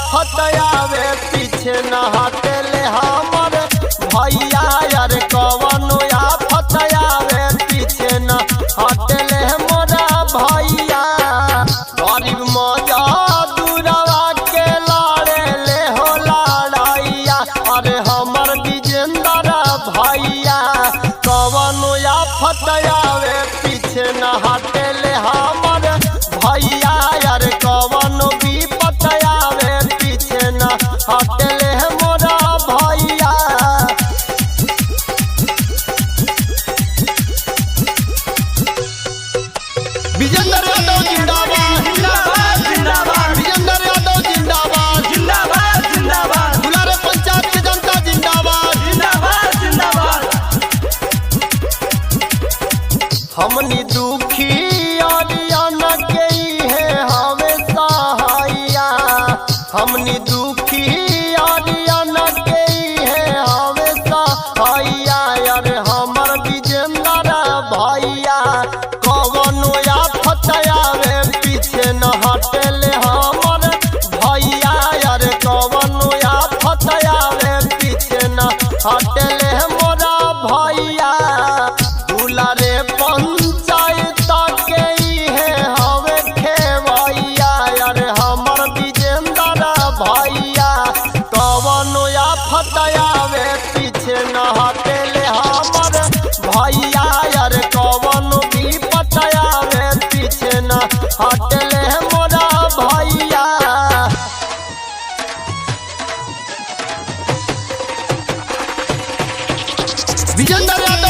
आफत आवे पीछे न हटेले हमर भैया यार कवनो आफत आवे पीछे न हटेले मोरा भैया गरीब मजा दूरवा के लाड़े ले हो लड़ैया अरे हमर विजेंद्र भैया कवनो आफत आवे पीछे न हटेले हमर भैया यार कवनो विपत आवे पीछे न हटेले मोरा भैया विजेंद्र यादव जिंदाबाद जिंदाबाद जिंदाबाद विजेंद्र यादव जिंदाबाद जिंदाबाद जिंदाबाद दुलारे पंचायत की जनता जिंदाबाद जिंदाबाद जिंदाबाद हमनी दुखी हमनी दुखी आर्यन के है हमेशा भैया यार हमर विजेंद्र भैया कवनो आफत आवे पीछे न हटेले हमर भैया यार कवनो आफत आवे पीछे न हटेले मोरा भैया दुलारे पंचायत के है हवे खेवैया यार हमर भैया कवनो आफत आवे पीछे न हटेले हमर भैया यार कवनो विपत आवे पीछे न हटेले मोरा भैया विजेंद्र यादव